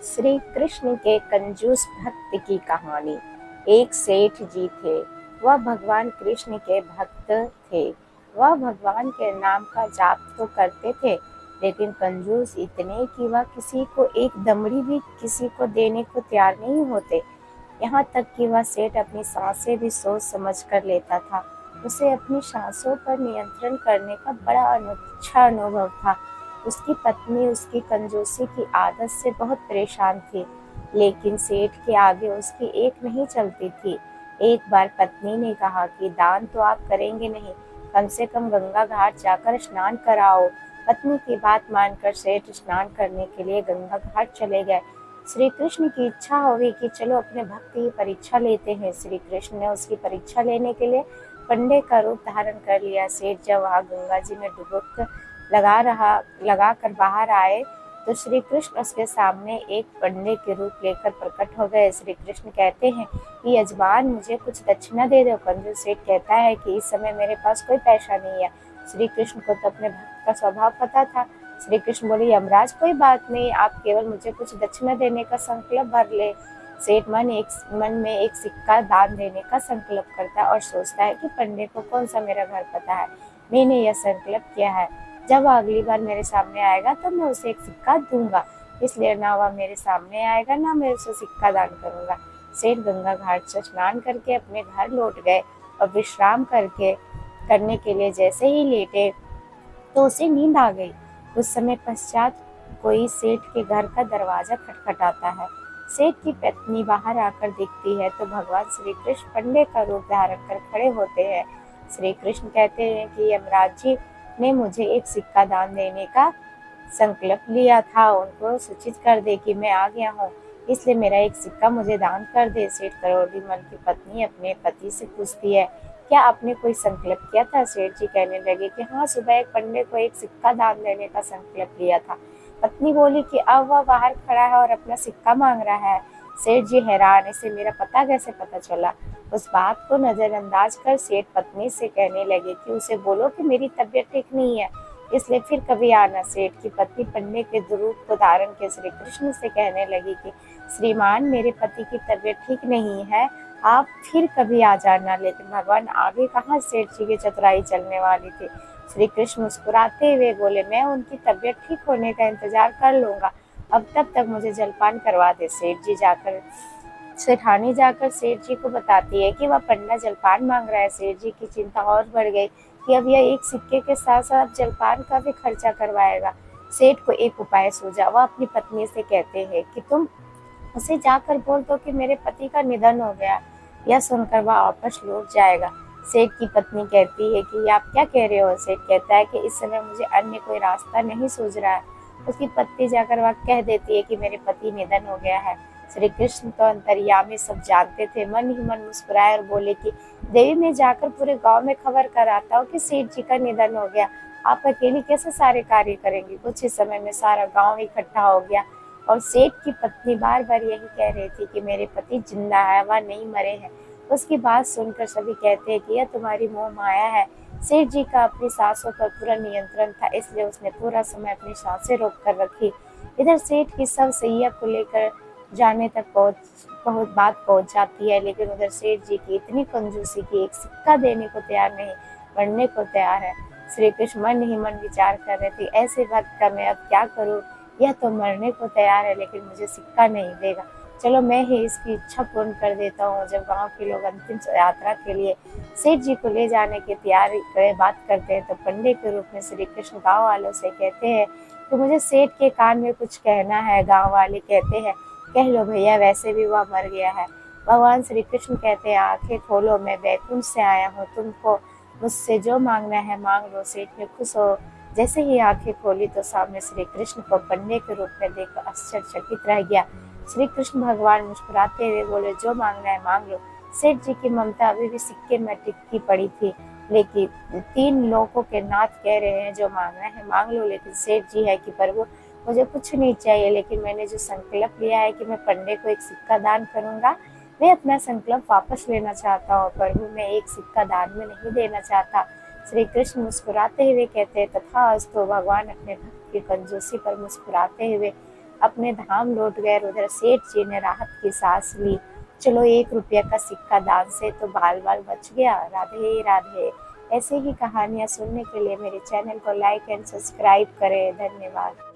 श्री कृष्ण के कंजूस भक्त की कहानी। एक सेठ जी थे। वह भगवान कृष्ण के भक्त थे। वह भगवान के नाम का जाप तो करते थे, लेकिन कंजूस इतने कि वह किसी को एक दमड़ी भी किसी को देने को तैयार नहीं होते। यहाँ तक कि वह सेठ अपनी सांसें भी सोच समझ कर लेता था। उसे अपनी सांसों पर नियंत्रण करने का बड़ा अच्छा अनुभव था। उसकी पत्नी उसकी कंजूसी की आदत से बहुत परेशान थी, लेकिन सेठ के आगे उसकी एक नहीं चलती थी। एक बार पत्नी ने कहा कि दान तो आप करेंगे नहीं, कम से कम गंगा घाट जाकर स्नान कराओ। पत्नी की बात मानकर सेठ स्नान करने के लिए गंगा घाट चले गए। श्री कृष्ण की इच्छा हुई कि चलो अपने भक्त की परीक्षा लेते हैं। श्री कृष्ण ने उसकी परीक्षा लेने के लिए पंडे का रूप धारण कर लिया। सेठ जब वहां गंगा जी में डुबक लगा कर बाहर आए तो श्री कृष्ण उसके सामने एक पंडे के रूप लेकर प्रकट हो गए। श्री कृष्ण कहते हैं कि यजमान मुझे कुछ दक्षिणा दे दो। कंजूस सेठ कहता है कि इस समय मेरे पास कोई पैसा नहीं है। श्री कृष्ण को तो अपने भक्त का स्वभाव पता था। श्री कृष्ण बोले, यमराज कोई बात नहीं, आप केवल मुझे कुछ दक्षिणा देने का संकल्प भर ले। सेठ मन में एक सिक्का दान देने का संकल्प करता है और सोचता है कि पंडे को कौन सा मेरा घर पता है। मैंने यह संकल्प किया है, जब वह अगली बार मेरे सामने आएगा तो मैं उसे एक सिक्का दूंगा, इसलिए ना वह मेरे सामने आएगा ना मैं उसे सिक्का दान करूंगा। सेठ गंगा घाट से स्नान करके अपने घर लौट गए और विश्राम करने के लिए जैसे ही लेटे तो उसे नींद आ गई। कुछ समय पश्चात कोई सेठ के घर का दरवाजा खटखटाता है। सेठ की पत्नी बाहर आकर दिखती है तो भगवान श्री कृष्ण पंडे का रूप धारण कर खड़े होते हैं। श्री कृष्ण कहते हैं कि यमराज जी ने मुझे एक सिक्का दान देने का संकल्प लिया था, उनको सूचित कर दे कि मैं आ गया हूँ, इसलिए मेरा एक सिक्का मुझे दान कर दे। सेठ करोड़ी मन की पत्नी अपने पति से पूछती है, क्या आपने कोई संकल्प किया था? सेठ जी कहने लगे कि हाँ, सुबह एक पंडे को एक सिक्का दान देने का संकल्प लिया था। पत्नी बोली कि अब वह बाहर खड़ा है और अपना सिक्का मांग रहा है। सेठ जी हैरान, इसे मेरा पता कैसे पता चला? उस बात को नजरअंदाज कर सेठ पत्नी से कहने लगे कि उसे बोलो कि मेरी तबीयत ठीक नहीं है, इसलिए फिर कभी आना। सेठ की पत्नी पंडे के रूप को धारण के श्री कृष्ण से कहने लगी कि श्रीमान, मेरे पति की तबीयत ठीक नहीं है, आप फिर कभी आ जाना। लेकिन भगवान आगे कहाँ सेठ जी की चतुराई चलने वाली थी। श्री कृष्ण मुस्कुराते हुए बोले, मैं उनकी तबीयत ठीक होने का इंतजार कर लूंगा, अब तब तक मुझे जलपान करवा दे। सेठानी जाकर सेठ जी को बताती है कि वह पंडा जलपान मांग रहा है। सेठ जी की चिंता और बढ़ गई कि अब यह एक सिक्के के साथ साथ जलपान का भी खर्चा करवाएगा। सेठ को एक उपाय सूझा। वह अपनी पत्नी से कहते हैं कि तुम उसे जाकर बोल दो कि मेरे पति का निधन हो गया। यह सुनकर वह वापस लौट जाएगा। सेठ की पत्नी कहती है कि आप क्या कह रहे हो? सेठ कहता है कि इस समय मुझे अन्य कोई रास्ता नहीं सूझ रहा है। उसकी पत्नी जाकर वह कह देती है कि मेरे पति निधन हो गया है। श्री कृष्ण तो अंतर्यामी सब जानते थे, मन ही मन मुस्कुराए और बोले कि देवी, मैं जाकर पूरे गांव में खबर कराता हूँ कि सेठ जी का निधन हो गया। आप अकेली कैसे सारे कार्य करेंगी? कुछ ही समय में सारा गांव इकट्ठा हो गया और सेठ की पत्नी बार बार यही कह रही थी कि मेरे पति जिंदा है, वह नहीं मरे हैं। उसकी बात सुनकर सभी कहते हैं कि यह तुम्हारी मोह माया है। सेठ जी का अपनी सांसों पर पूरा नियंत्रण था, इसलिए उसने पूरा समय अपनी सांसें रोक कर रखी। इधर सेठ की सब सैया को लेकर जाने तक बात पहुंच जाती है, लेकिन उधर सेठ जी की इतनी कंजूसी की एक सिक्का देने को तैयार नहीं, मरने को तैयार है। श्री कृष्ण मन ही मन विचार कर रहे थे, ऐसे भक्त का मैं अब क्या करूं? यह तो मरने को तैयार है लेकिन मुझे सिक्का नहीं देगा। चलो मैं ही इसकी इच्छा पूर्ण कर देता हूँ। जब गांव के लोग अंतिम यात्रा के लिए सेठ जी को ले जाने की तैयारी बात करते हैं तो पंडे के रूप में श्री कृष्ण गाँव वालों से कहते हैं कि मुझे सेठ के कान में कुछ कहना है। गाँव वाले कहते हैं, कह लो भैया, वैसे भी वह मर गया है। भगवान श्री कृष्ण कहते हैं, आंखें खोलो, मैं बैकुंठ से आया हूँ, तुमको मुझसे जो मांगना है मांग लो। सेठ ने खुश हो जैसे ही आंखें खोली तो सामने श्री कृष्ण को पंडे के रूप में देखकर आश्चर्यचकित रह गया। श्री कृष्ण भगवान मुस्कुराते हुए बोले, जो मांगना है मांग लो। सेठ जी की ममता अभी भी सिक्के में टिकी पड़ी थी, लेकिन तीन लोगों के नाथ कह रहे हैं जो मांगना है मांग लो। लेकिन सेठ जी है कि प्रभु, मुझे कुछ नहीं चाहिए, लेकिन मैंने जो संकल्प लिया है कि मैं पंडे को एक सिक्का दान करूंगा, मैं अपना संकल्प वापस लेना चाहता हूँ। प्रभु, मैं एक सिक्का दान में नहीं देना चाहता। श्री कृष्ण मुस्कुराते हुए कहते हैं, तथास्तु। भगवान अपने भक्त की कंजूसी पर मुस्कुराते हुए अपने धाम लौट गए। उधर सेठ जी ने राहत की सांस ली। चलो 1 रुपया का सिक्का दान से तो बाल बाल बच गया। राधे राधे। ऐसे ही कहानियाँ सुनने के लिए मेरे चैनल को लाइक एंड सब्सक्राइब करें। धन्यवाद।